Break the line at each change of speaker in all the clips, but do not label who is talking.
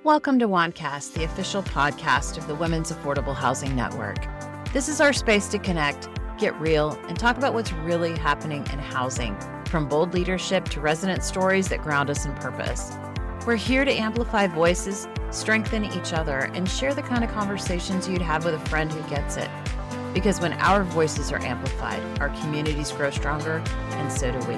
Welcome to WAHNcast, the official podcast of the Women's Affordable Housing Network. This is our space to connect, get real, and talk about what's really happening in housing, from bold leadership to resident stories that ground us in purpose. We're here to amplify voices, strengthen each other, and share the kind of conversations you'd have with a friend who gets it. Because when our voices are amplified, our communities grow stronger, and so do we.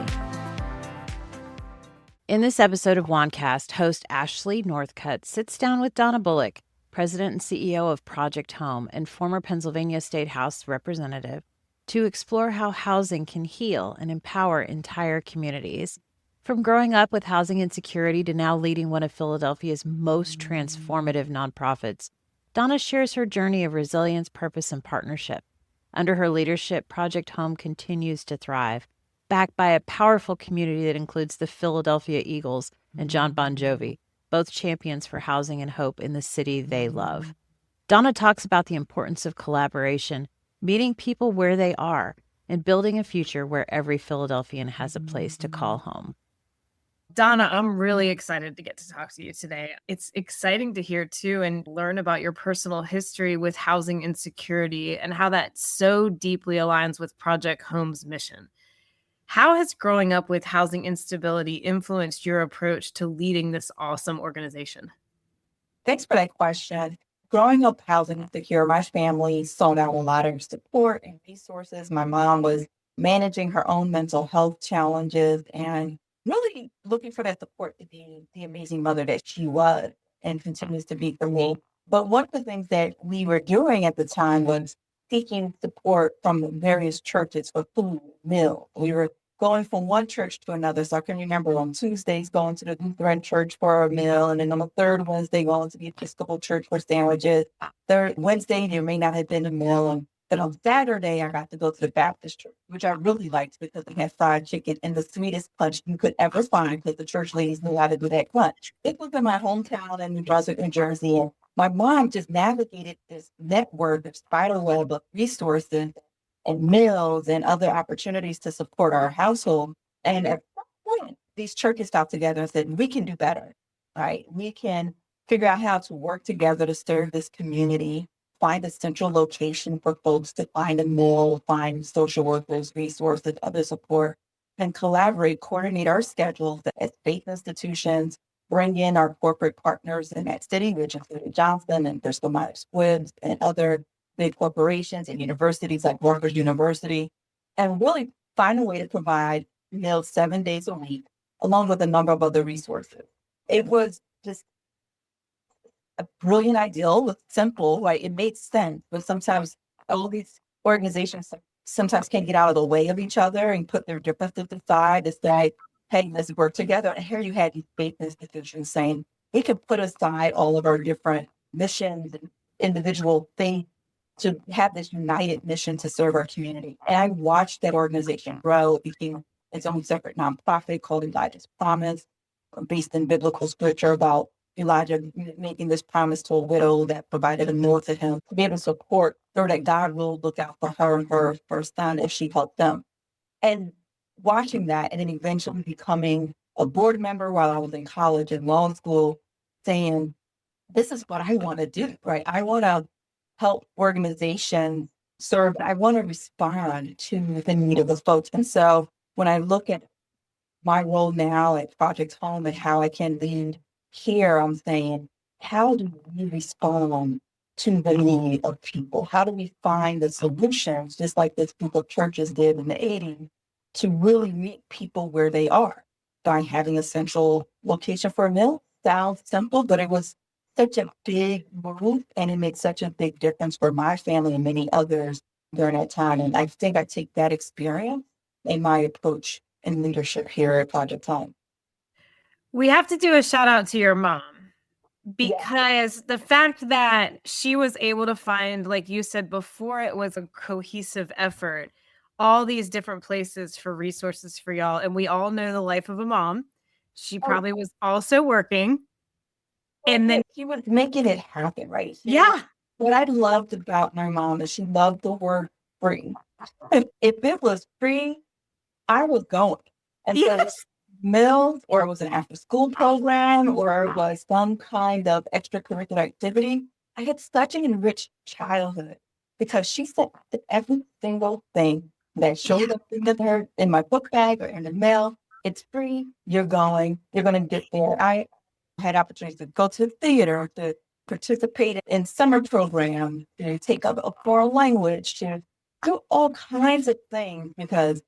In this episode of WAHNcast, host Ashley Northcutt sits down with Donna Bullock, President and CEO of Project Home and former Pennsylvania State House Representative, to explore how housing can heal and empower entire communities. From growing up with housing insecurity to now leading one of Philadelphia's most transformative nonprofits, Donna shares her journey of resilience, purpose, and partnership. Under her leadership, Project Home continues to thrive, backed by a powerful community that includes the Philadelphia Eagles and John Bon Jovi, both champions for housing and hope in the city they love. Donna talks about the importance of collaboration, meeting people where they are, and building a future where every Philadelphian has a place to call home.
Donna, I'm really excited to get to talk to you today. It's exciting to hear too and learn about your personal history with housing insecurity and how that so deeply aligns with Project Home's mission. How has growing up with housing instability influenced your approach to leading this awesome organization?
Thanks for that question. Growing up housing insecure, my family sought out a lot of support and resources. My mom was managing her own mental health challenges and really looking for that support to be the amazing mother that she was and continues to be for me. But one of the things that we were doing at the time was seeking support from various churches for food, meals. We were going from one church to another. So I can remember on Tuesdays going to the Lutheran church for a meal, and then on the third Wednesday going to the Episcopal church for sandwiches. Third Wednesday, there may not have been a meal. And then on Saturday, I got to go to the Baptist church, which I really liked because they had fried chicken and the sweetest punch you could ever find because the church ladies knew how to do that punch. It was in my hometown in New Brunswick, New Jersey. And my mom just navigated this network of spider web of resources and meals and other opportunities to support our household. And at some point, these churches got together and said, we can do better, right? We can figure out how to work together to serve this community, find a central location for folks to find a meal, find social workers, resources, other support, and collaborate, coordinate our schedules at faith institutions, bring in our corporate partners in that city, which included Johnson and Bristol Myers Squibb and other big corporations and universities like Rutgers University, and really find a way to provide meals 7 days a week, along with a number of other resources. It was just a brilliant idea. It was simple, right? It made sense, but sometimes all these organizations sometimes can't get out of the way of each other and put their differences aside to say, hey, let's work together. And here you had these faith institutions saying, we could put aside all of our different missions and individual things to have this united mission to serve our community. And I watched that organization grow. It became its own separate nonprofit called Elijah's Promise, based in biblical scripture about Elijah making this promise to a widow that provided a meal to him to be able to support her, that God will look out for her and her first son if she helped them. And watching that and then eventually becoming a board member while I was in college and law school, saying, this is what I want to do, right? I want to help organizations serve. I want to respond to the need of the folks. And so when I look at my role now at Project Home and how I can lead here, I'm saying, how do we respond to the need of people? How do we find the solutions, just like this group of churches did in the 80s, to really meet people where they are by having a central location for a meal? Sounds simple, but it was such a big move, and it made such a big difference for my family and many others during that time. And I think I take that experience in my approach and leadership here at Project Home.
We have to do a shout out to your mom because the fact that she was able to find, like you said before, it was a cohesive effort, all these different places for resources for y'all. And we all know the life of a mom. She probably was also working. And then
she was making it happen, right?
Yeah.
What I loved about my mom is she loved the word free. If it was free, I was going. And
yes.
So meals, or it was an after school program, or it was some kind of extracurricular activity. I had such an enriched childhood because she said that every single thing that showed up in my book bag or in the mail, it's free. You're going to get there. I had opportunities to go to the theater, to participate in summer programs, to take up a foreign language, to do all kinds of things because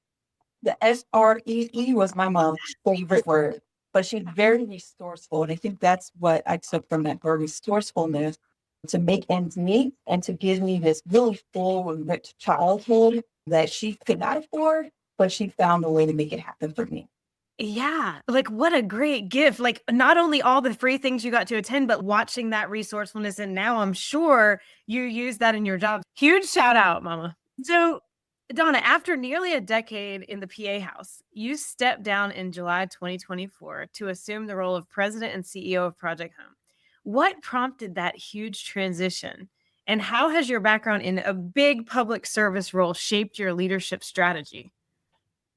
the SREE was my mom's favorite word, but she's very resourceful. And I think that's what I took from that, her resourcefulness to make ends meet and to give me this really full and rich childhood that she could not afford, but she found a way to make it happen for me.
Yeah, like what a great gift. Like not only all the free things you got to attend, but watching that resourcefulness. And now I'm sure you use that in your job. Huge shout out, Mama. So, Donna, after nearly a decade in the PA house, you stepped down in July 2024 to assume the role of president and CEO of Project Home. What prompted that huge transition? And how has your background in a big public service role shaped your leadership strategy?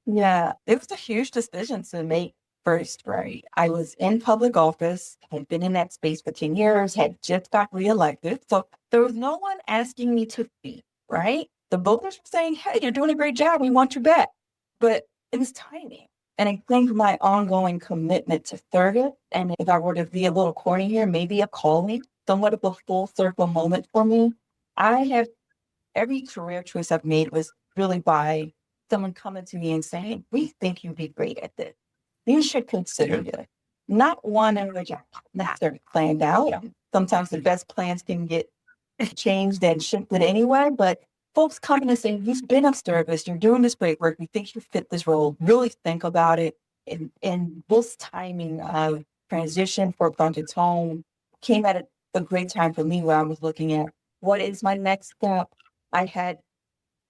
Yeah, it was a huge decision to make first, right? I was in public office, had been in that space for 10 years, had just got reelected. So there was no one asking me to speak, right? The voters were saying, hey, you're doing a great job. We want you back. But it was timing. And I think my ongoing commitment to service, and if I were to be a little corny here, maybe a calling, somewhat of a full circle moment for me. I have every career choice I've made was really by someone coming to me and saying, we think you'd be great at this. You should consider it. Not one in which I necessarily planned out. Sometimes the best plans can get changed and shifted anyway, but folks coming and saying, you've been of service, you're doing this great work, we think you fit this role, really think about it. And this timing of transition for Project Home came at a great time for me where I was looking at what is my next step. I had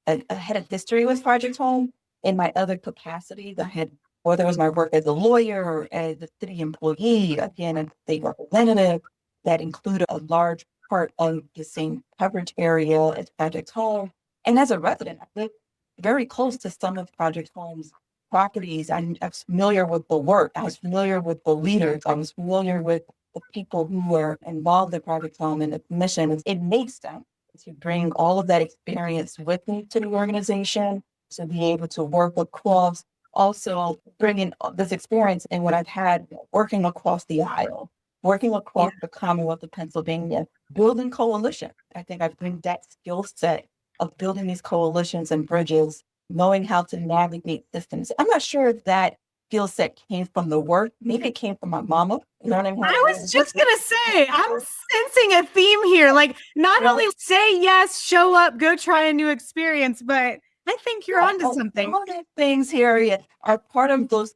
I had a history with Project Home in my other capacities. I had, whether it was my work as a lawyer or as a city employee, again, a state representative, that included a large part of the same coverage area as Project Home. And as a resident, I lived very close to some of Project Home's properties. I was familiar with the work. I was familiar with the leaders. I was familiar with the people who were involved in Project Home and the mission. It made sense to bring all of that experience with me to the organization, to be able to work across, also bringing this experience in what I've had working across the aisle, working across the Commonwealth of Pennsylvania, building coalitions. I think I bring that skill set of building these coalitions and bridges, knowing how to navigate systems. I'm not sure if that skill set came from the work. Maybe it came from my mama. Learning how
I was just going to say, I'm sensing a theme here. Like, not only say yes, show up, go try a new experience, but I think you're onto something.
All of these things here are part of those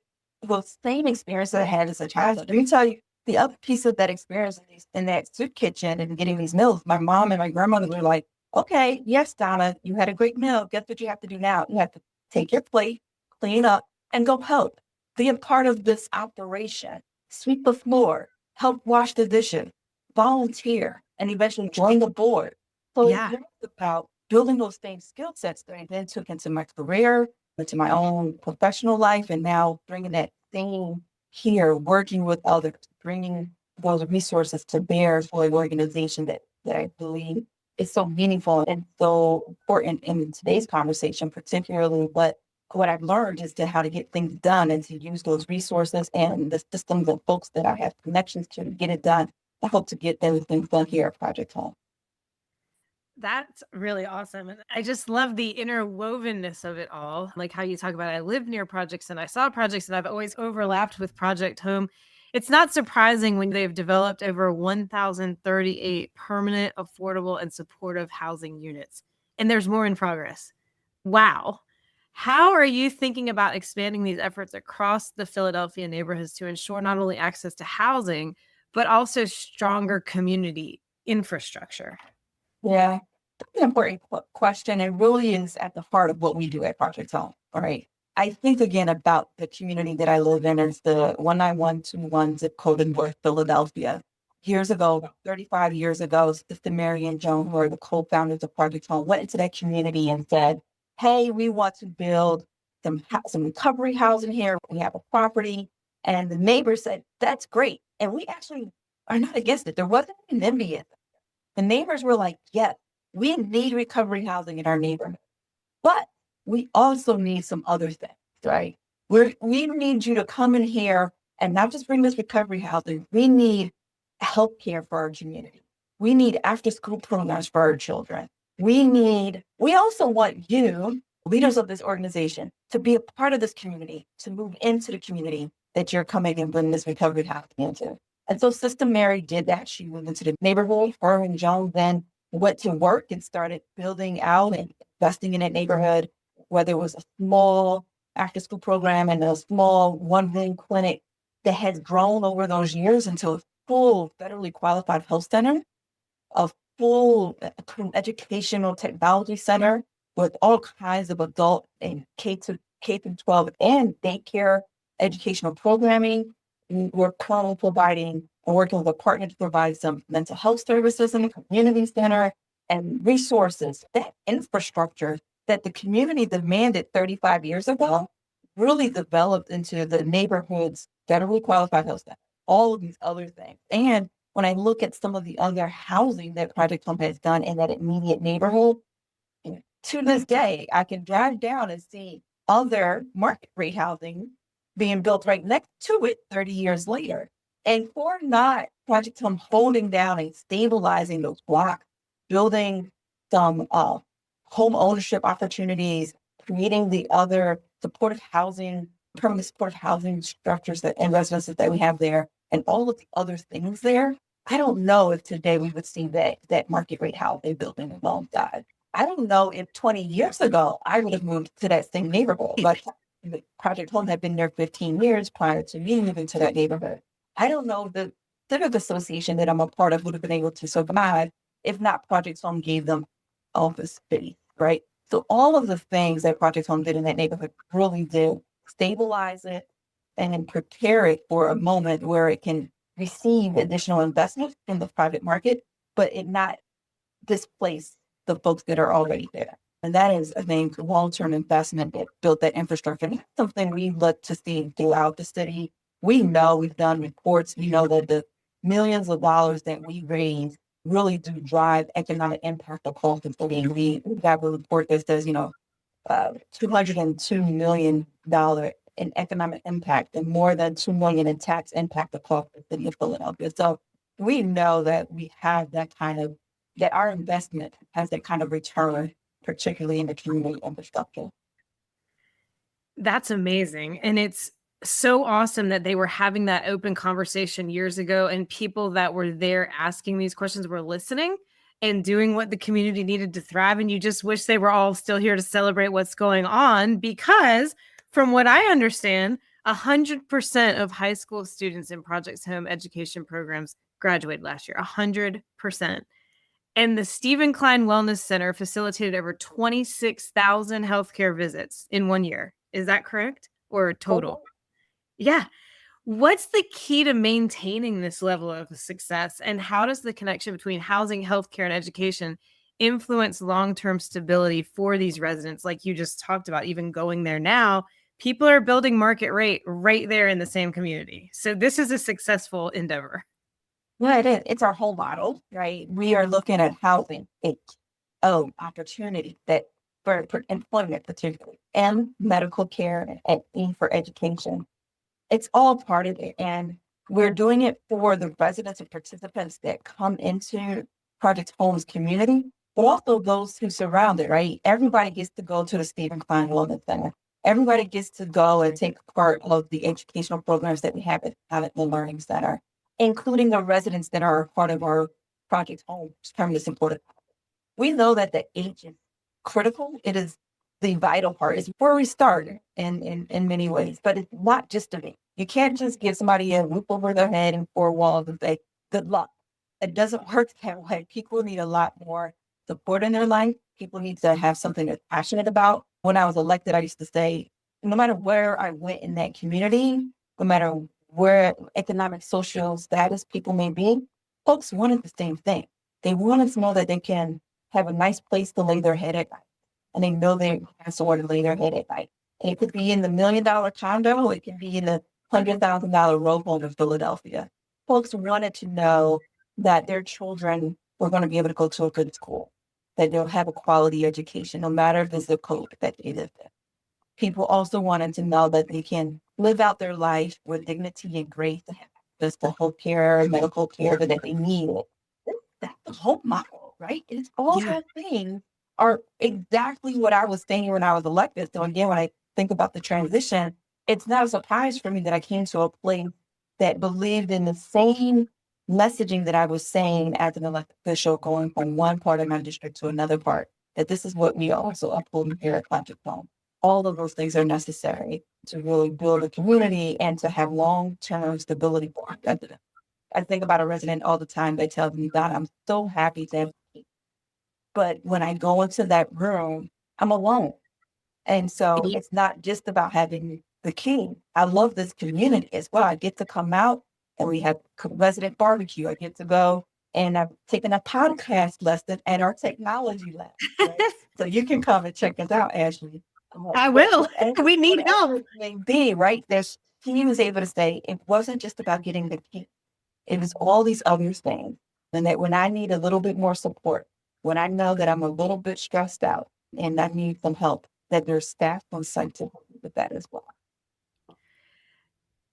same experiences I had as a child. Let me tell you, the other piece of that experience in that soup kitchen and getting these meals, my mom and my grandmother were like, okay, yes, Donna, you had a great meal. Guess what you have to do now? You have to take your plate, clean up, and go help. Be a part of this operation. Sweep the floor, help wash the dishes, volunteer, and eventually join the board. So it's about building those same skill sets that I then took into my career, into my own professional life, and now bringing that same here, working with others, bringing those resources to bear for an organization that I believe is so meaningful and so important in today's conversation, particularly what I've learned is how to get things done and to use those resources and the systems and folks that I have connections to get it done. I hope to get everything done here at Project Home.
That's really awesome. And I just love the interwovenness of it all. Like how you talk about, I live near projects and I saw projects and I've always overlapped with Project Home. It's not surprising when they've developed over 1,038 permanent, affordable, and supportive housing units. And there's more in progress. Wow. How are you thinking about expanding these efforts across the Philadelphia neighborhoods to ensure not only access to housing, but also stronger community infrastructure?
Yeah, that's an important question. It really is at the heart of what we do at Project Home. All right. I think again about the community that I live in. It's the 19121 zip code in North Philadelphia. Years ago, about 35 years ago, Sister Mary and Joan, who are the co-founders of Project Home, went into that community and said, hey, we want to build some recovery housing here. We have a property. And the neighbor said, that's great. And we actually are not against it. There wasn't an envy. The neighbors were like, yes, we need recovery housing in our neighborhood, but we also need some other things, right? We need you to come in here and not just bring this recovery housing. We need healthcare for our community. We need after school programs for our children. We also want you, leaders of this organization, to be a part of this community, to move into the community that you're coming and bring this recovery housing into. And so Sister Mary did that. She moved into the neighborhood. Her and Joan then went to work and started building out and investing in that neighborhood, whether it was a small after school program and a small one-room clinic that has grown over those years into a full federally qualified health center, a full educational technology center with all kinds of adult and K through 12 and daycare educational programming. We're currently providing and working with a partner to provide some mental health services in the community center and resources. That infrastructure that the community demanded 35 years ago really developed into the neighborhood's federally qualified health center, all of these other things. And when I look at some of the other housing that Project Home has done in that immediate neighborhood, to this day, I can drive down and see other market rate housing being built right next to it 30 years later. And for not Project Home holding down and stabilizing those blocks, building some home ownership opportunities, creating the other supportive housing, permanent supportive housing structures and residences that we have there, and all of the other things there, I don't know if today we would see that market rate housing building alongside. I don't know if 20 years ago I would have moved to that same neighborhood, but Project Home had been there 15 years prior to me moving to that neighborhood. I don't know if the civic association that I'm a part of would have been able to survive if not Project Home gave them office space, right? So all of the things that Project Home did in that neighborhood really did stabilize it and prepare it for a moment where it can receive additional investment in the private market, but it not displace the folks that are already there. And that is, I think, long-term investment that built that infrastructure. And that's something we look to see throughout the city. We know, we've done reports, we know that the millions of dollars that we raise really do drive economic impact across the city. We got a report that says, $202 million in economic impact and more than $2 million in tax impact across the city of Philadelphia. So we know that we have that our investment has that kind of return, particularly in the community infrastructure.
That's amazing. And it's so awesome that they were having that open conversation years ago and people that were there asking these questions were listening and doing what the community needed to thrive. And you just wish they were all still here to celebrate what's going on, because from what I understand, 100% of high school students in Project Home education programs graduated last year, 100%. And the Stephen Klein Wellness Center facilitated over 26,000 healthcare visits in 1 year. Is that correct? Or total? Yeah. What's the key to maintaining this level of success? And how does the connection between housing, healthcare, and education influence long-term stability for these residents? Like you just talked about, even going there now, people are building market rate right there in the same community. So this is a successful endeavor.
Yeah, it is. It's our whole model, right? We are looking at housing, opportunity that for employment, particularly, and medical care and for education. It's all part of it. And we're doing it for the residents and participants that come into Project Home's community, but also those who surround it, right? Everybody gets to go to the Stephen Klein Wellness Center. Everybody gets to go and take part of the educational programs that we have at the Learning Center, including the residents that are part of our Project Home permanent supportive. We know that the age is critical. It is the vital part. It's where we start in many ways, but it's not just a me. You can't just give somebody a roof over their head and four walls and say, good luck. It doesn't work that way. People need a lot more support in their life. People need to have something they're passionate about. When I was elected, I used to say, no matter where I went in that community, no matter where economic, social status people may be, folks wanted the same thing. They wanted to know that they can have a nice place to lay their head at night. And they know they have somewhere to lay their head at night. And it could be in the $1 million condo, it can be in the $100,000 row home in Philadelphia. Folks wanted to know that their children were going to be able to go to a good school, that they'll have a quality education, no matter the zip code that they live in. People also wanted to know that they can live out their life with dignity and grace, and have access to health care, medical care that they need. That's the hope model, right? It's all those things are exactly what I was saying when I was elected. So again, when I think about the transition, it's not a surprise for me that I came to a place that believed in the same messaging that I was saying as an elected official, going from one part of my district to another part, that this is what we also uphold here at Project Home. All of those things are necessary to really build a community and to have long-term stability for our residents. I think about a resident all the time. They tell me, "God, I'm so happy to have you." But when I go into that room, I'm alone. And so it's not just about having the key. I love this community as well. I get to come out and we have resident barbecue. I get to go and I've taken a podcast lesson at our technology lab. Right? So you can come and check us out, Ashley.
I will. We need help.
Maybe, right? He was able to say it wasn't just about getting the key. It was all these other things. And that when I need a little bit more support, when I know that I'm a little bit stressed out and I need some help, that there's staff on site to help me with that as well.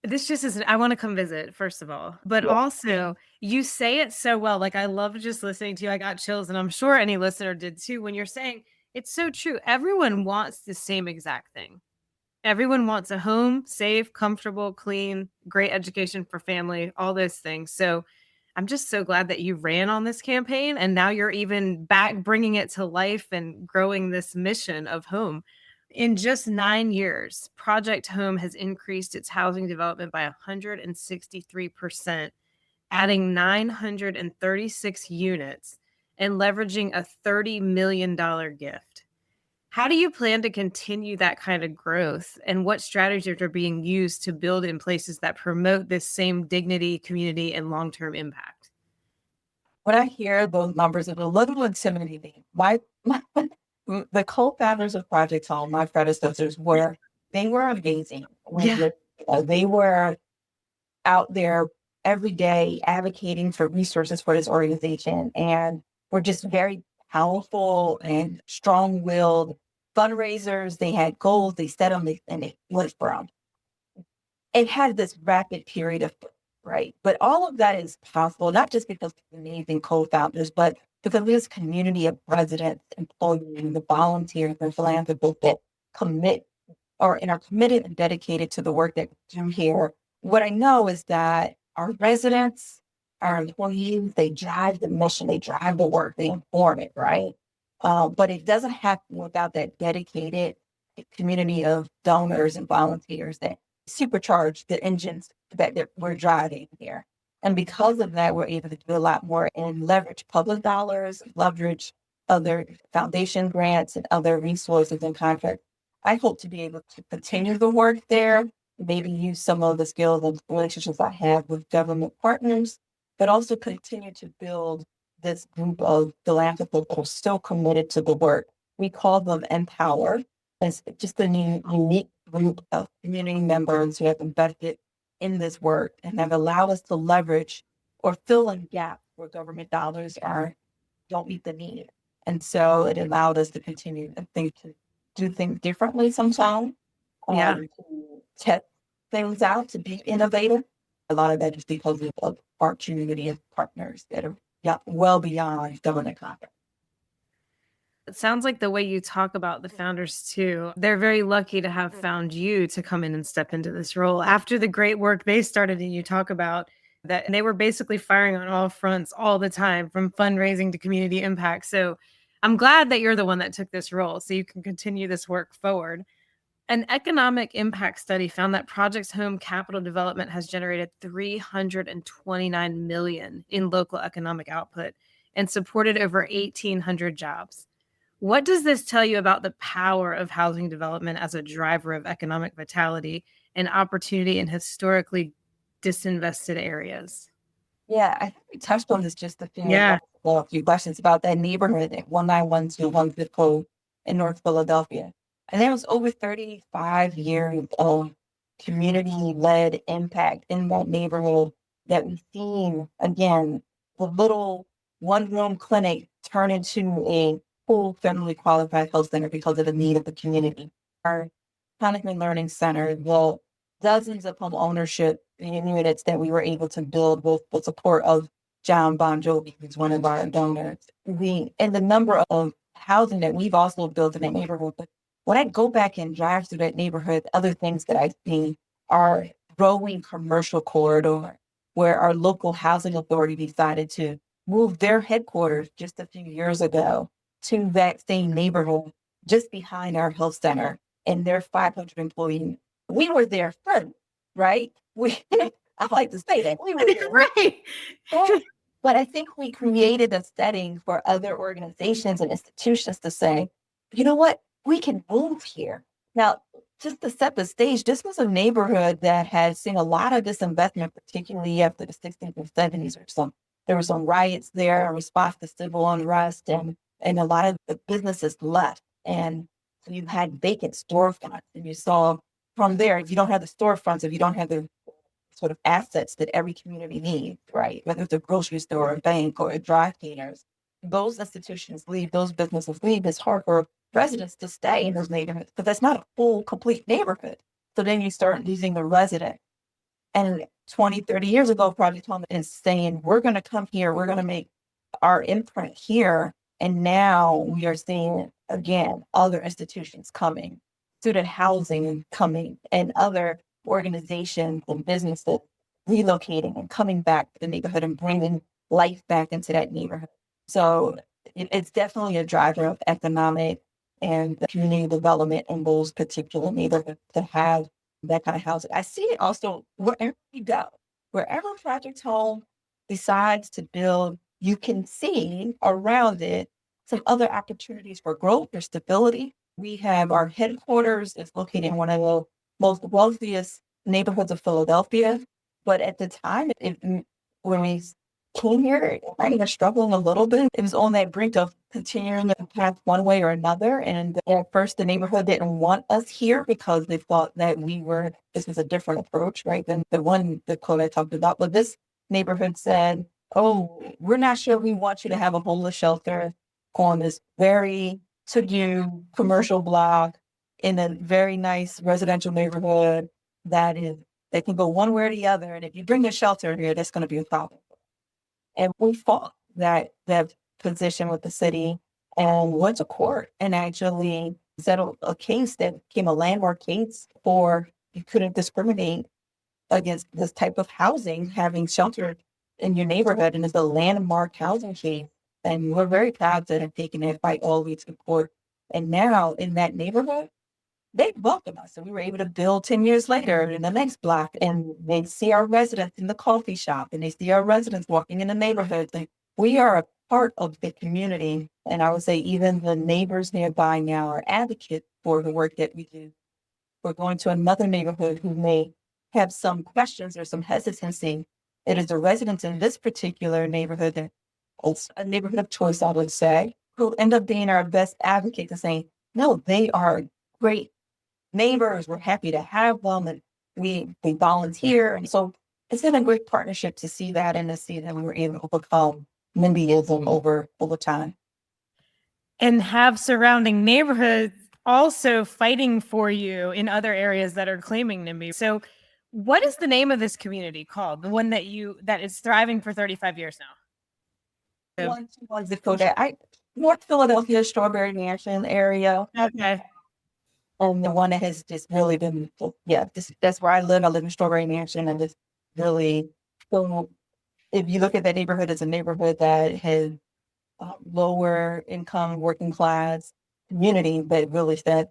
This just isn't, I want to come visit, first of all, but also you say it so well. Like, I love just listening to you. I got chills, and I'm sure any listener did too, when you're saying it's so true. Everyone wants the same exact thing. Everyone wants a home, safe, comfortable, clean, great education for family, all those things. So I'm just so glad that you ran on this campaign, and now you're even back bringing it to life and growing this mission of home. In just 9 years, Project Home has increased its housing development by 163%, adding 936 units and leveraging a $30 million gift. How do you plan to continue that kind of growth, and what strategies are being used to build in places that promote this same dignity, community, and long-term impact?
When I hear those numbers, it's a little intimidating. The co-founders of Project Home, my predecessors, they were amazing. They were out there every day advocating for resources for this organization, and were just very powerful and strong-willed fundraisers. They had goals, they set them, and they went for them. It had this rapid period of right, but all of that is possible not just because of amazing co-founders, but because of this community of residents, employees, the volunteers, and philanthropists that commit and are committed and dedicated to the work that we do here. What I know is that our residents, our employees, they drive the mission, they drive the work, they inform it, right? But it doesn't happen without that dedicated community of donors and volunteers that supercharge the engines that we're driving here. And because of that, we're able to do a lot more and leverage public dollars, leverage other foundation grants and other resources and contracts. I hope to be able to continue the work there, maybe use some of the skills and relationships I have with government partners, but also continue to build this group of philanthropists that are still committed to the work. We call them Empower. It's just a unique group of community members who have invested in this work and have allowed us to leverage or fill in gaps where government dollars don't meet the need. And so it allowed us to continue to do things differently sometimes, to test things out, to be innovative. A lot of that is because of our community of partners that are well beyond government contracts.
It sounds like the way you talk about the founders too, they're very lucky to have found you to come in and step into this role after the great work they started. And you talk about that they were basically firing on all fronts all the time, from fundraising to community impact. So I'm glad that you're the one that took this role so you can continue this work forward. An economic impact study found that Project Home capital development has generated $329 million in local economic output and supported over 1,800 jobs. What does this tell you about the power of housing development as a driver of economic vitality and opportunity in historically disinvested areas?
Yeah, I think we touched on this just a few questions about that neighborhood at 19121 zip code in North Philadelphia. And that was over 35 years old. community-led impact in that neighborhood that we've seen, again, the little one-room clinic turn into a full federally qualified health center because of the need of the community. Our Chronic Learning Center, the dozens of home ownership units that we were able to build with the support of John Jovi, who's one of our donors. And the number of housing that we've also built in that neighborhood. But when I go back and drive through that neighborhood, other things that I see are growing commercial corridor where our local housing authority decided to move their headquarters just a few years ago to that same neighborhood just behind our health center and their 500 employees. We were there first, right? I like to say that. We were there.
Right.
But I think we created a setting for other organizations and institutions to say, you know what, we can move here. Now, just to set the stage, this was a neighborhood that had seen a lot of disinvestment, particularly after the 60s and 70s or some. There were some riots there in response to civil unrest, and a lot of the businesses left. And so you had vacant storefronts, and you saw from there, if you don't have the storefronts, if you don't have the sort of assets that every community needs, right? Whether it's a grocery store, a bank, or a dry cleaners, those institutions leave, those businesses leave. It's hard for residents to stay in those neighborhoods because that's not a full, complete neighborhood. So then you start losing the resident. And 20, 30 years ago, Project Home is saying, we're going to come here, we're going to make our imprint here. And now we are seeing, again, other institutions coming, student housing coming, and other organizations and businesses relocating and coming back to the neighborhood and bringing life back into that neighborhood. So it's definitely a driver of economic and community development in those particular neighborhoods to have that kind of housing. I see it also wherever we go, wherever Project Home decides to build, you can see around it some other opportunities for growth or stability. We have our headquarters is located in one of the most wealthiest neighborhoods of Philadelphia. But at the time, when we came here, I was struggling a little bit. It was on that brink of continuing the path one way or another. And at first, the neighborhood didn't want us here because they thought that this was a different approach, right, than the code I talked about. But this neighborhood said, oh, we're not sure we want you to have a homeless shelter on this very to-do commercial block in a very nice residential neighborhood that can go one way or the other. And if you bring a shelter here, that's going to be a problem. And we fought that position with the city and went to court and actually settled a case that became a landmark case for you couldn't discriminate against this type of housing, having shelter in your neighborhood. And it's a landmark housing case. And we're very proud to have taken that fight all the way to court. And now in that neighborhood, they welcome us. And we were able to build 10 years later in the next block. And they see our residents in the coffee shop and they see our residents walking in the neighborhood. We are a part of the community. And I would say even the neighbors nearby now are advocates for the work that we do. We're going to another neighborhood who may have some questions or some hesitancy. It is the residents in this particular neighborhood that it's a neighborhood of choice, I would say, who end up being our best advocates and saying, no, they are great neighbors. We're happy to have them and we volunteer. And so it's been a great partnership to see that and to see that we were able to overcome NIMBYism over time.
And have surrounding neighborhoods also fighting for you in other areas that are claiming NIMBY. So what is the name of this community called? The one that is thriving for 35 years now?
North Philadelphia, Strawberry Mansion area.
Okay.
And the one that has just really been, that's where I live. I live in Strawberry Mansion, and it's really, so if you look at that neighborhood, it's a neighborhood that has lower income, working class community, but really said,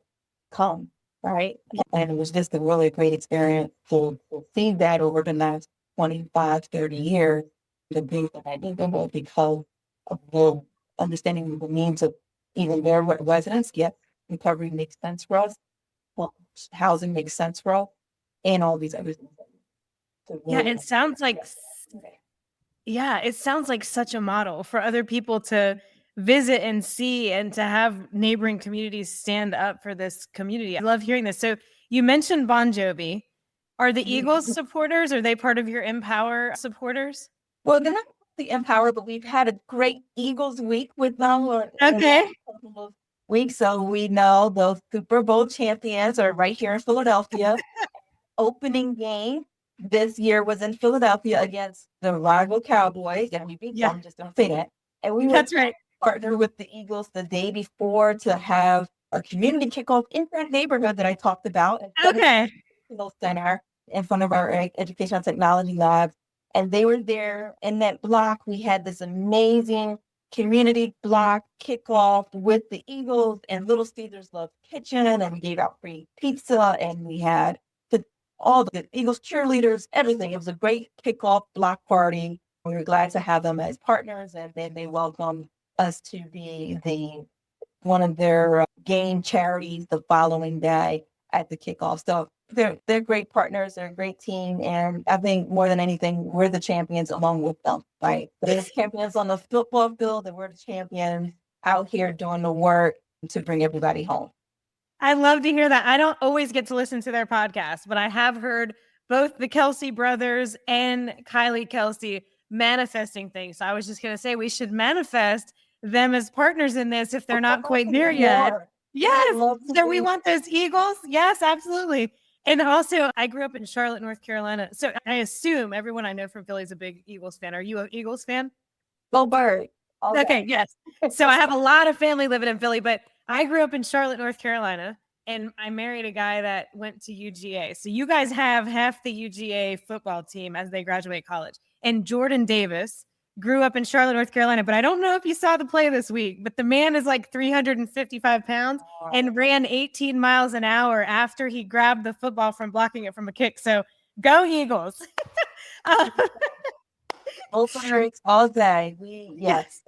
come, right? And it was just a really great experience to see that over the last 25, 30 years, the being in that neighborhood because of the understanding of the needs of even their residents. Yet recovery makes sense for us. Well, housing makes sense for us, and all these other things. So
it sounds like such a model for other people to visit and see and to have neighboring communities stand up for this community. I love hearing this. So you mentioned Bon Jovi. Are the Eagles supporters? Are they part of your Empower supporters?
Well, they're not the Empower, but we've had a great Eagles week with them.
Okay.
Week, so we know the Super Bowl champions are right here in Philadelphia. Opening game this year was in Philadelphia against the rival Cowboys, and we beat them. Just don't say that. And we were partnered with the Eagles the day before to have our community kickoff in that neighborhood that I talked about.
Okay.
Center in front of our educational technology labs, and they were there in that block. We had this amazing community block kickoff with the Eagles and Little Caesars Love Kitchen, and we gave out free pizza, and we had all the Eagles cheerleaders, everything. It was a great kickoff block party. We were glad to have them as partners, and then they welcomed us to be one of their game charities the following day at the kickoff. So they're great partners. They're a great team. And I think more than anything, we're the champions along with them, right? They're the champions on the football field, and we're the champions out here doing the work to bring everybody home.
I love to hear that. I don't always get to listen to their podcast, but I have heard both the Kelsey brothers and Kylie Kelsey manifesting things. So I was just going to say we should manifest them as partners in this if they're not quite there yet. Yes. So we want those Eagles. Yes, absolutely. And also, I grew up in Charlotte, North Carolina. So I assume everyone I know from Philly is a big Eagles fan. Are you an Eagles fan?
Go Bird.
Okay, yes. So I have a lot of family living in Philly, but I grew up in Charlotte, North Carolina, and I married a guy that went to UGA. So you guys have half the UGA football team as they graduate college. And Jordan Davis grew up in Charlotte, North Carolina, but I don't know if you saw the play this week, but the man is like 355 pounds and ran 18 miles an hour after he grabbed the football from blocking it from a kick. So go Eagles.
All day.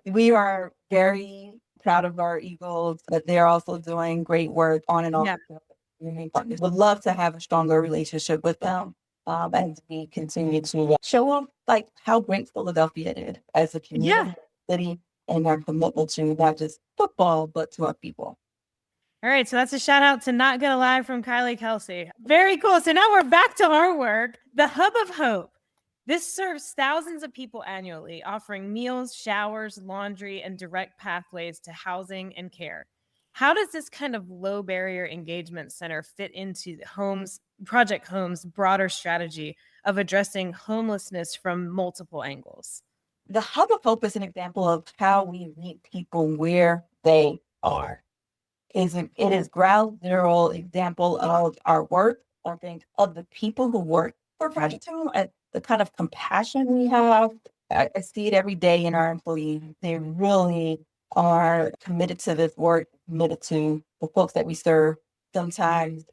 We are very proud of our Eagles, but they're also doing great work on and off. Would love to have a stronger relationship with them as we continue to show them like how great Philadelphia is as a community, city, and our commitment to not just football, but to our people.
All right, so that's a shout out to Not Gonna Lie from Kylie Kelsey. Very cool. So now we're back to our work. The Hub of Hope. This serves thousands of people annually, offering meals, showers, laundry, and direct pathways to housing and care. How does this kind of low barrier engagement center fit into Project Home's broader strategy of addressing homelessness from multiple angles?
The Hub of Hope is an example of how we meet people where they are. It is ground zero example of our work, I think, of the people who work for Project Home and the kind of compassion we have. I see it every day in our employees. They really are committed to this work, committed to the folks that we serve. Sometimes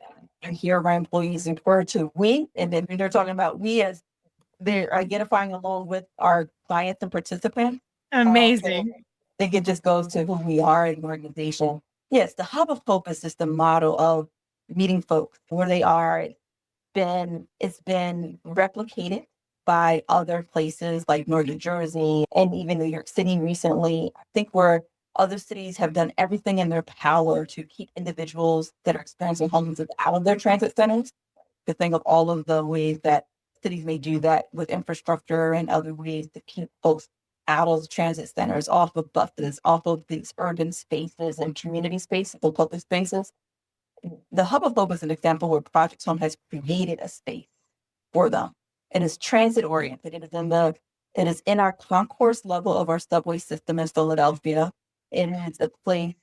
I hear our employees refer to we, and then they're talking about we as they're identifying along with our clients and participants.
Amazing.
I think it just goes to who we are as an organization. Yes, the Hub of Hope is just a model of meeting folks where they are. It's been replicated by other places like New Jersey and even New York City recently. I think where other cities have done everything in their power to keep individuals that are experiencing homelessness out of their transit centers. To think of all of the ways that cities may do that with infrastructure and other ways to keep folks out of transit centers, off of buses, off of these urban spaces and community spaces and public spaces. The Hub of Hope is an example where Project Home has created a space for them. It is transit oriented. It is in our concourse level of our subway system in Philadelphia. It is a place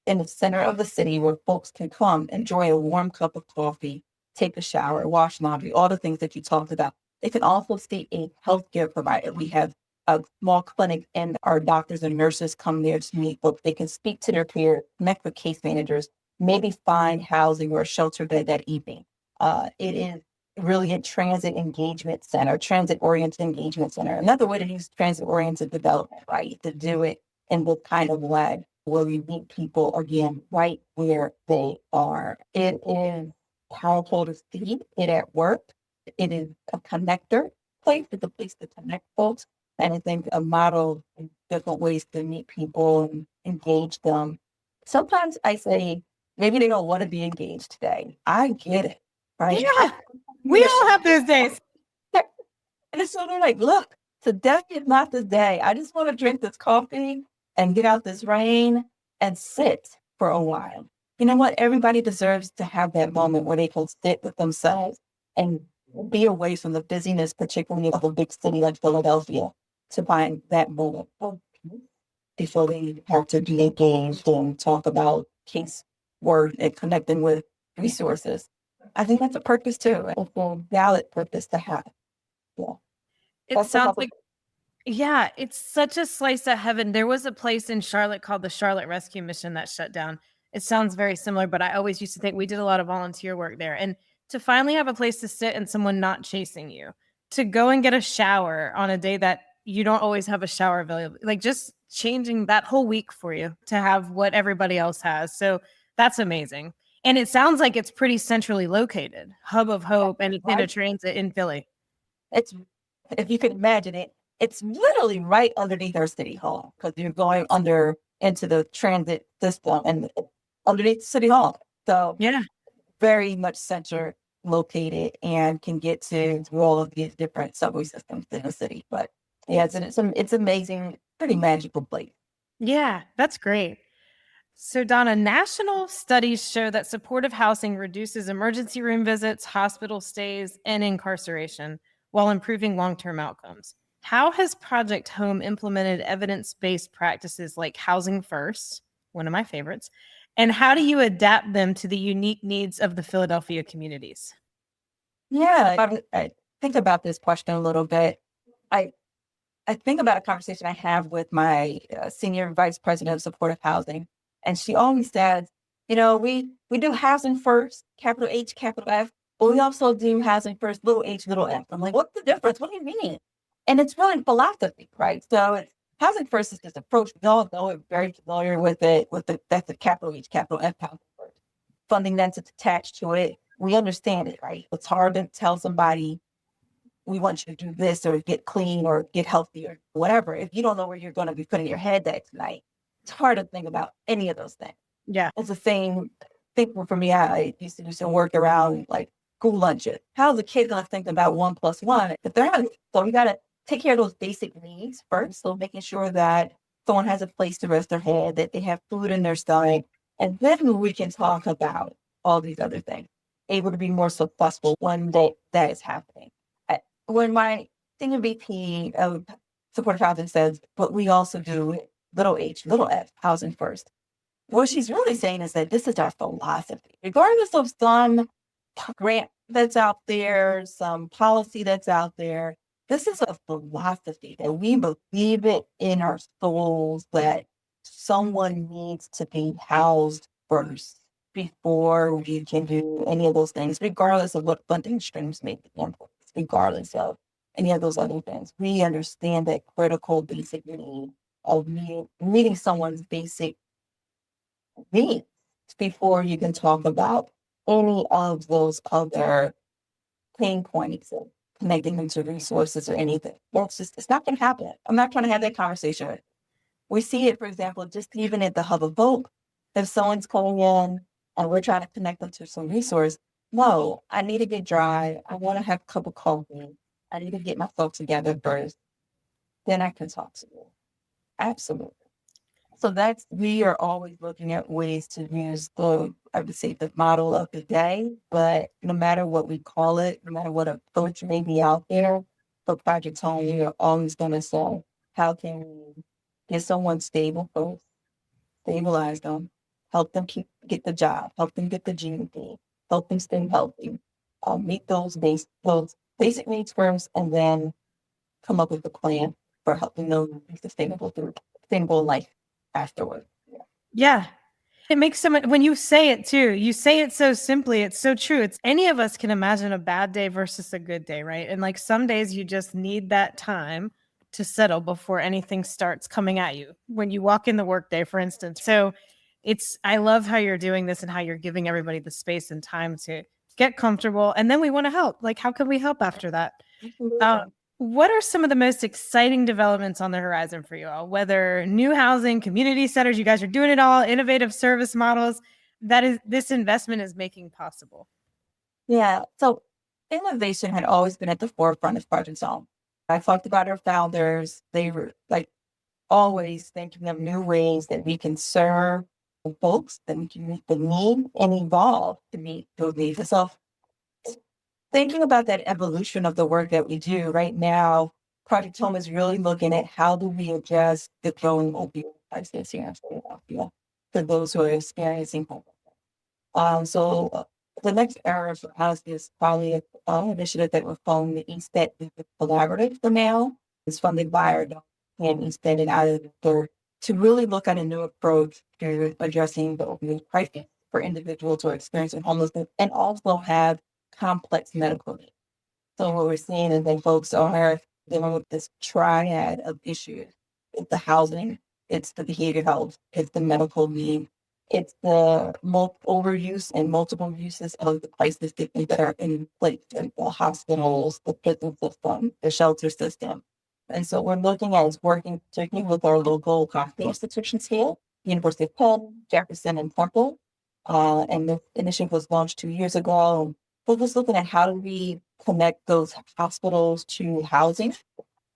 in the center of the city where folks can come, enjoy a warm cup of coffee, take a shower, wash laundry, all the things that you talked about. They can also see a healthcare provider. We have a small clinic and our doctors and nurses come there to meet folks. They can speak to their peers, connect with case managers, maybe find housing or a shelter bed that evening. It is really a transit engagement center, transit-oriented engagement center. Another way to use transit-oriented development, right? To do it in the kind of way where we meet people, again, right where they are. It is powerful to see it at work. It is a connector place. It's a place to connect folks. And I think a model of different ways to meet people and engage them. Sometimes I say, maybe they don't want to be engaged today. I get it, right?
Yeah. We all have those days.
And so they're like, look, today is not the day. I just want to drink this coffee and get out this rain and sit for a while. You know what? Everybody deserves to have that moment where they can sit with themselves and be away from the busyness, particularly of a big city like Philadelphia, to find that moment of peace before they have to be engaged and talk about case work and connecting with resources. I think that's a purpose too. It's a valid purpose to have. Yeah.
It
That's
sounds like, yeah, it's such a slice of heaven. There was a place in Charlotte called the Charlotte Rescue Mission that shut down. It sounds very similar, but I always used to think we did a lot of volunteer work there. And to finally have a place to sit and someone not chasing you, to go and get a shower on a day that you don't always have a shower available, like just changing that whole week for you to have what everybody else has. So that's amazing. And it sounds like it's pretty centrally located, hub of hope, and it's in a transit in Philly.
It's, if you can imagine it, it's literally right underneath our city hall because you're going under into the transit system and underneath City Hall. So
Yeah.
very much center located and can get to all of these different subway systems in the city. But yeah, it's amazing, pretty magical place.
Yeah, that's great. So, Donna, national studies show that supportive housing reduces emergency room visits, hospital stays, and incarceration while improving long-term outcomes. How has Project Home implemented evidence-based practices like housing first, one of my favorites, and how do you adapt them to the unique needs of the Philadelphia communities?
Yeah, I think about this question a little bit. I I think about a conversation I have with my senior vice president of supportive housing, and she always says, we do housing first, capital H, capital F, but we also do housing first, little h, little f. I'm like, what's the difference? What do you mean? And it's really philosophy, right? So it's housing first is this approach. We all know it, very familiar with it, that's the capital H, capital F housing first. Funding that's attached to it. We understand it, right? It's hard to tell somebody we want you to do this or get clean or get healthy or whatever. If you don't know where you're going to be putting your head that tonight, it's hard to think about any of those things.
Yeah.
It's the same thing for me. I used to do some work around like school lunches. How's the kid going to think about 1+1 if they're not? So we got to take care of those basic needs first. So making sure that someone has a place to rest their head, that they have food in their stomach, and then we can talk about all these other things. Able to be more successful when that is happening. When my senior VP of supportive housing says, but we also do little h, little f, housing first. What she's really saying is that this is our philosophy, regardless of some grant that's out there, some policy that's out there. This is a philosophy that we believe it in our souls that someone needs to be housed first before we can do any of those things, regardless of what funding streams may be in place, regardless of any of those other things. We understand that critical basic need of meeting someone's basic needs before you can talk about any of those other pain points of connecting them to resources or anything. It's not going to happen. I'm not trying to have that conversation. We see it, for example, just even at the Hub of Hope. If someone's calling in and we're trying to connect them to some resource, no, I need to get dry. I want to have a cup of coffee. I need to get myself together first. Then I can talk to you. Absolutely. So we are always looking at ways to use I would say the model of the day, but no matter what we call it, no matter what approach may be out there, for Project Home, we are always going to say, how can we get someone stable first, stabilize them, help them get the job, help them get the GED, help them stay healthy, meet those basic needs first, and then come up with a plan for helping them be sustainable life afterward.
Yeah. It makes so much, when you say it too, you say it so simply, it's so true. It's any of us can imagine a bad day versus a good day, right? And like some days you just need that time to settle before anything starts coming at you when you walk in the workday, for instance. So I love how you're doing this and how you're giving everybody the space and time to get comfortable. And then we want to help. Like, how can we help after that? What are some of the most exciting developments on the horizon for you all? Whether new housing, community centers, you guys are doing it all, innovative service models, this investment is making possible.
Yeah. So innovation had always been at the forefront of Project Home. I talked about our founders. They were like always thinking of new ways that we can serve folks, that we can meet the need and evolve to meet those needs. So thinking about that evolution of the work that we do right now, Project Home is really looking at how do we address the growing opioid crisis here in Philadelphia for those who are experiencing homelessness. The next era for us is probably an initiative that we're calling the East End Collaborative for now. It's funded by our and East End and out of the door to really look at a new approach to addressing the opioid crisis for individuals who are experiencing homelessness and also have complex medical needs. So what we're seeing is that folks are dealing with this triad of issues. It's the housing, it's the behavioral health, it's the medical need, it's the overuse and multiple uses of the crisis systems that are in place, the hospitals, the prison system, the shelter system. And so we're looking at is working particularly with our local hospital institutions here, University of Penn, Jefferson, and Temple. And the initiative was launched 2 years ago. We're just looking at how do we connect those hospitals to housing.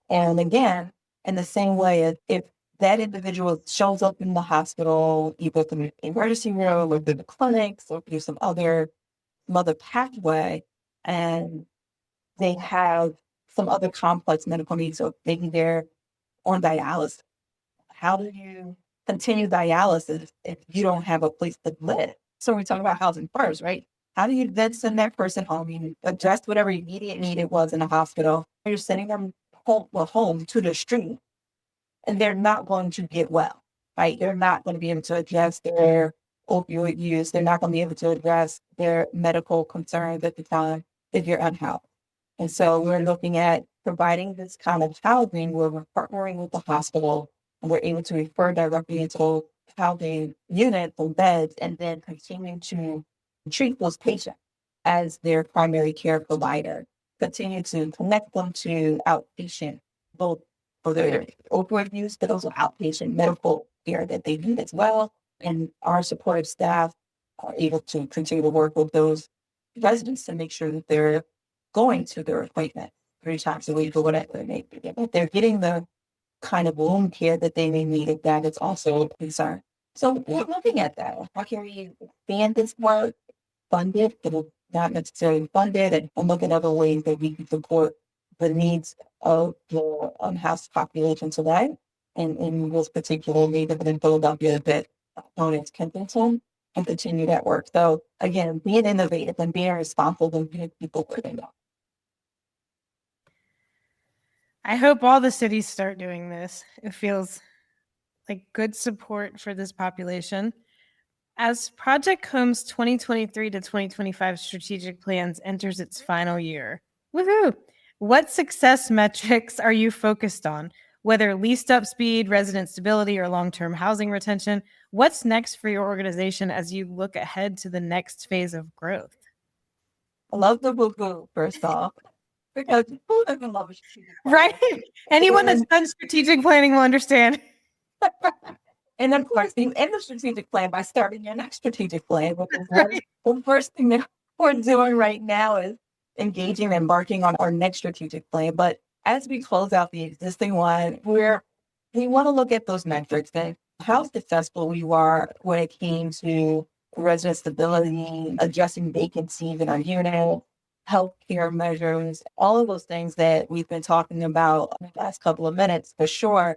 And again, in the same way, if that individual shows up in the hospital, either through the emergency room or through the clinics or through some other pathway, and they have some other complex medical needs, so maybe they're on dialysis. How do you continue dialysis if you don't have a place to live? So we're talking about housing first, right? How do you then send that person home? You adjust whatever immediate need it was in the hospital. You're sending them home to the street, and they're not going to get well, right? They're not going to be able to address their opioid use. They're not going to be able to address their medical concerns at the time if you're unhoused. And so we're looking at providing this kind of housing where we're partnering with the hospital and we're able to refer directly into housing units or beds and then continuing to treat those patients as their primary care provider, continue to connect them to outpatient, both for their opioid use, but also outpatient medical care that they need as well. And our supportive staff are able to continue to work with those residents to make sure that they're going to their appointment 3 times a week or whatever it may be. But they're getting the kind of wound care that they may need, if that is also a concern. So we're looking at that. How can we expand this work, fund it, but not necessarily funded, and look at other ways that we can support the needs of the unhoused population today, and in this particular neighborhood in Philadelphia that known as Kensington, and continue that work. So again, being innovative and being responsible and being people where they know.
I hope all the cities start doing this. It feels like good support for this population. As Project Home's 2023 to 2025 strategic plans enters its final year, woohoo! What success metrics are you focused on? Whether leased up speed, resident stability, or long-term housing retention, what's next for your organization as you look ahead to the next phase of growth?
I love the woo-woo, first off, because who doesn't love a strategic plan?
Right? Anyone that's done strategic planning will understand.
And of course, you end the strategic plan by starting your next strategic plan. The first thing that we're doing right now is engaging and embarking on our next strategic plan. But as we close out the existing one, we want to look at those metrics and how successful we are when it came to resident stability, addressing vacancies in our unit, healthcare measures, all of those things that we've been talking about in the last couple of minutes for sure.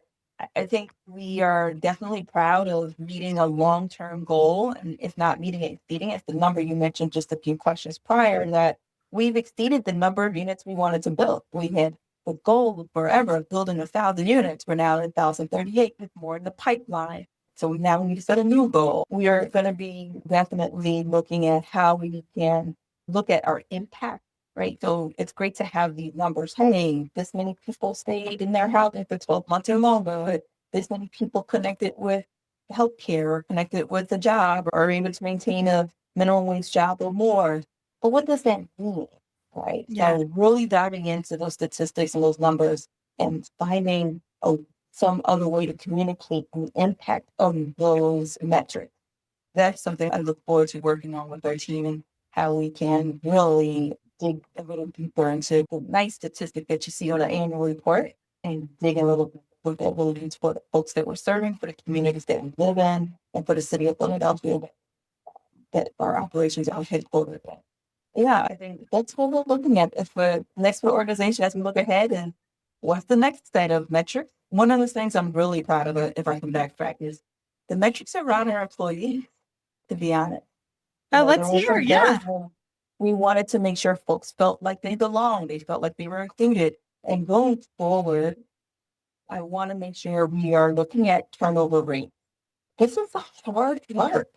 I think we are definitely proud of meeting a long-term goal, and if not meeting it, exceeding it. The number you mentioned just a few questions prior, that we've exceeded the number of units we wanted to build. We had the goal forever of building 1,000 units. We're now at 1,038 with more in the pipeline. So now we need to set a new goal. We are going to be definitely looking at how we can look at our impact. Right. So it's great to have these numbers. Hey, this many people stayed in their housing for 12 months or longer. This many people connected with healthcare or connected with a job or are able to maintain a minimum wage job or more. But what does that mean? Right.
Yeah.
So really diving into those statistics and those numbers and finding some other way to communicate the impact of those metrics. That's something I look forward to working on with our team and how we can really dig a little deeper into the nice statistic that you see on the annual report and dig a little bit with the abilities for the folks that we're serving, for the communities that we live in, and for the city of Philadelphia that our operations are headquartered in. Yeah, I think that's what we're looking at for the next organization as we look ahead. And what's the next set of metrics? One of the things I'm really proud of, if I can backtrack, is the metrics around our employees, to be honest.
Oh, let's hear. Yeah.
We wanted to make sure folks felt like they belonged. They felt like they were included. And going forward, I want to make sure we are looking at turnover rate. This is hard work,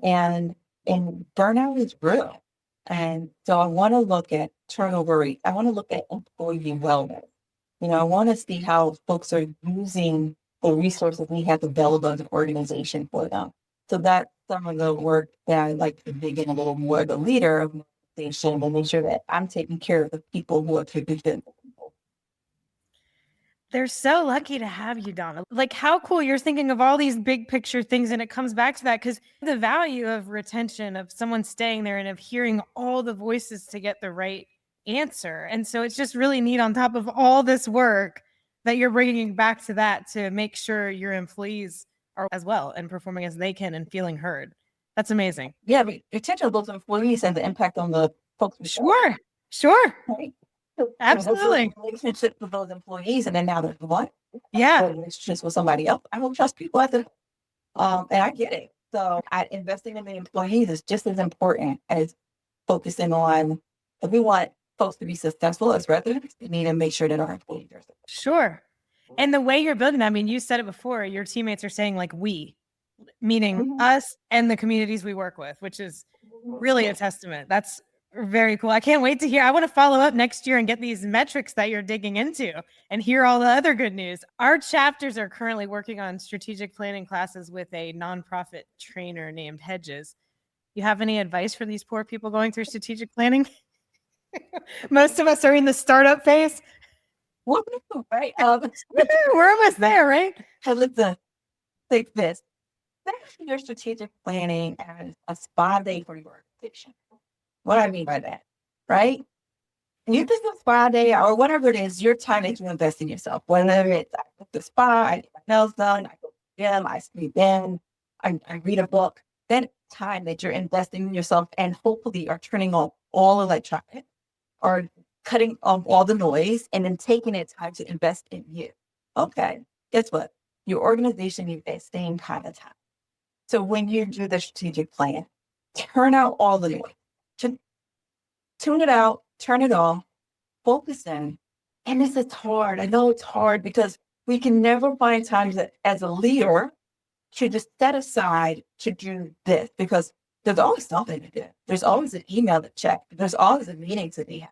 and burnout is real. And so I want to look at turnover rate. I want to look at employee wellness. I want to see how folks are using the resources we have available as an organization for them. So that's some of the work that I like to dig in a little more as a leader of the organization and make sure that I'm taking care of the people who are contributing.
They're so lucky to have you, Donna. Like, how cool you're thinking of all these big picture things, and it comes back to that, because the value of retention, of someone staying there and of hearing all the voices to get the right answer. And so it's just really neat on top of all this work that you're bringing back to that to make sure your employees are as well and performing as they can and feeling heard. That's amazing.
Yeah, but retention of those employees and the impact on the folks.
Sure.
Right?
Absolutely.
Relationship with those employees, and then now there's what?
Yeah.
Relationships with somebody else. I don't trust people and I get it. So investing in the employees is just as important as focusing on, if we want folks to be successful as residents, we need to make sure that our employees are successful.
Sure. And the way you're building that, I mean, you said it before, your teammates are saying like we, meaning us and the communities we work with, which is really a testament. That's very cool. I can't wait to hear. I want to follow up next year and get these metrics that you're digging into and hear all the other good news. Our chapters are currently working on strategic planning classes with a nonprofit trainer named Hedges. You have any advice for these poor people going through strategic planning? Most of us are in the startup phase.
Right?
We're almost there, right?
So listen, take this. Think of your strategic planning as a spa day for your organization. What do I mean by that? Right? You just a spa day or whatever it is, your time that you invest in yourself. Whether it's I go to the spa, I get my nails done, I go to the gym, I sleep in, I read a book. That time that you're investing in yourself and hopefully are turning off all electronics or cutting off all the noise and then taking it time to invest in you. Okay, guess what? Your organization needs that same kind of time. So when you do the strategic plan, turn out all the noise. Tune it out, turn it off, focus in. And this is hard. I know it's hard because we can never find time as a leader to just set aside to do this, because there's always something to do. There's always an email to check. There's always a meeting to be had.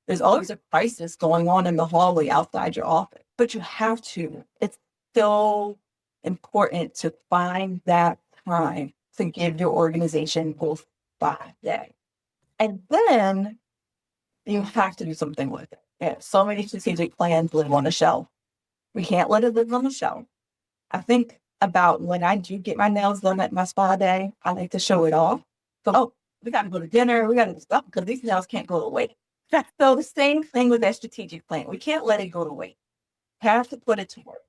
There's always a crisis going on in the hallway outside your office. But you have to. It's so important to find that time to give your organization both by day. And then you have to do something with it. Yeah, so many strategic plans live on the shelf. We can't let it live on the shelf. I think about when I do get my nails done at my spa day, I like to show it off. So, we got to go to dinner. We got to do stuff because these nails can't go to waste. So the same thing with that strategic plan. We can't let it go to waste. Have to put it to work.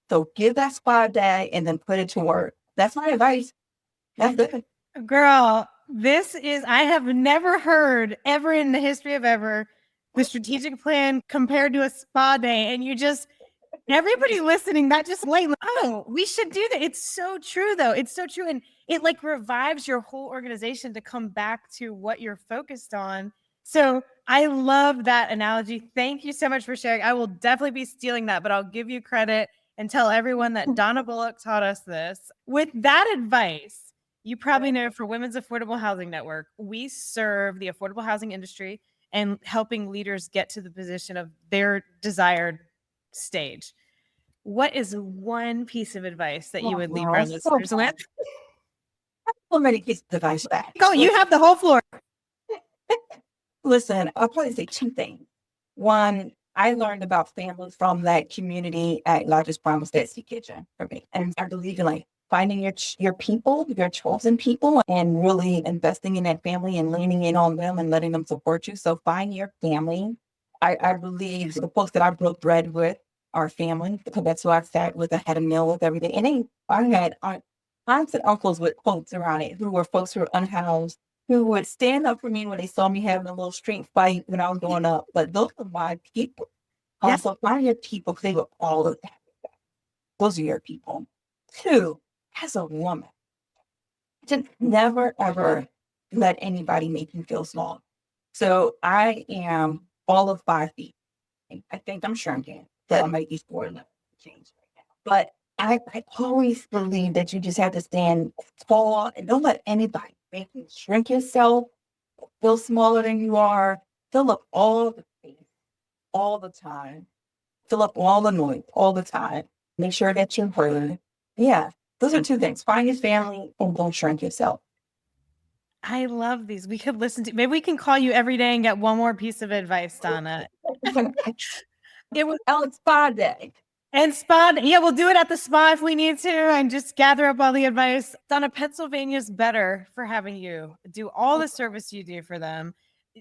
So give that spa day and then put it to work. That's my advice. That's it.
Girl, I have never heard ever in the history of ever the strategic plan compared to a spa day. And everybody listening, that just like, oh, we should do that. It's so true though. It's so true. And it like revives your whole organization to come back to what you're focused on. So I love that analogy. Thank you so much for sharing. I will definitely be stealing that, but I'll give you credit and tell everyone that Donna Bullock taught us this. With that advice, you probably know for Women's Affordable Housing Network, we serve the affordable housing industry and helping leaders get to the position of their desired stage. What is one piece of advice that you would leave our listeners with?
So many pieces of advice back.
Go, you have the whole floor.
Listen, I'll probably say two things. One, I learned about families from that community at Largest Brown Sea Kitchen for me. And I believe in like finding your people, your chosen people, and really investing in that family and leaning in on them and letting them support you. So find your family. I believe the folks that I broke bread with are family, because that's who I sat with. I had a meal with every day. And I had aunts and uncles with folks around it who were folks who were unhoused, who would stand up for me when they saw me having a little street fight when I was growing up. But those are my people. So find your people, because they were all of that. Those are your people. Two, as a woman, just never, ever let anybody make you feel small. So I am all of 5 feet. I'm sure I'm getting, but I might be 4 now. Change right now. But I always believe that you just have to stand tall and don't let anybody make you shrink yourself, feel smaller than you are, fill up all the space all the time, fill up all the noise all the time. Make sure that you're heard. Yeah, those are 2 things. Find your family and don't shrink yourself.
I love these. We could listen to, maybe we can call you every day and get one more piece of advice, Donna.
It was spa day.
And spa, yeah, we'll do it at the spa if we need to and just gather up all the advice. Donna, Pennsylvania's better for having you do all the service you do for them.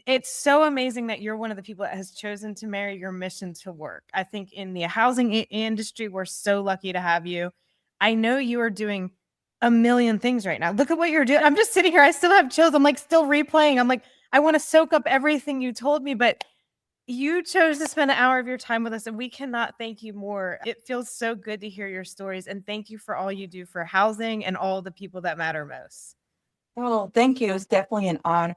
It's so amazing that you're one of the people that has chosen to marry your mission to work. I think in the housing industry, we're so lucky to have you. I know you are doing a million things right now. Look at what you're doing. I'm just sitting here. I still have chills. I'm like still replaying. I'm like, I want to soak up everything you told me, but you chose to spend an hour of your time with us, and we cannot thank you more. It feels so good to hear your stories, and thank you for all you do for housing and all the people that matter most.
Oh, thank you. It's definitely an honor.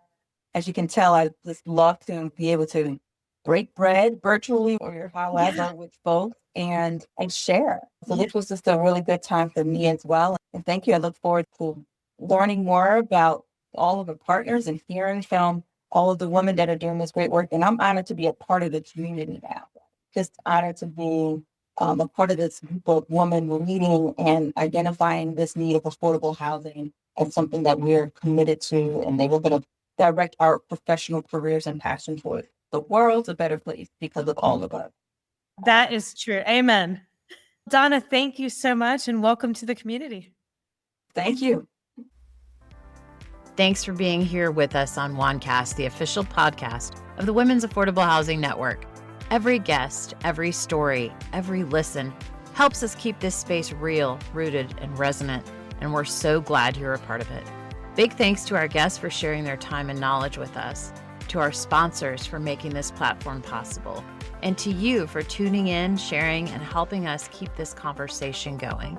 As you can tell, I just love to be able to break bread virtually or however with folks and share. So this was just a really good time for me as well. And thank you. I look forward to learning more about all of the partners and hearing from all of the women that are doing this great work. And I'm honored to be a part of the community now. Just honored to be a part of this group of women leading and identifying this need of affordable housing as something that we're committed to, and they were going to direct our professional careers and passion towards. The world's a better place because of all of us.
That is true. Amen. Donna, thank you so much and welcome to the community.
Thank you.
Thanks for being here with us on WAHNcast, the official podcast of the Women's Affordable Housing Network. Every guest, every story, every listen helps us keep this space real, rooted, and resonant, and we're so glad you're a part of it. Big thanks to our guests for sharing their time and knowledge with us, to our sponsors for making this platform possible, and to you for tuning in, sharing, and helping us keep this conversation going.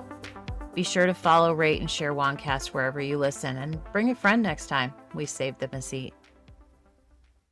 Be sure to follow, rate, and share WAHNcast wherever you listen, and bring a friend next time we save them a seat.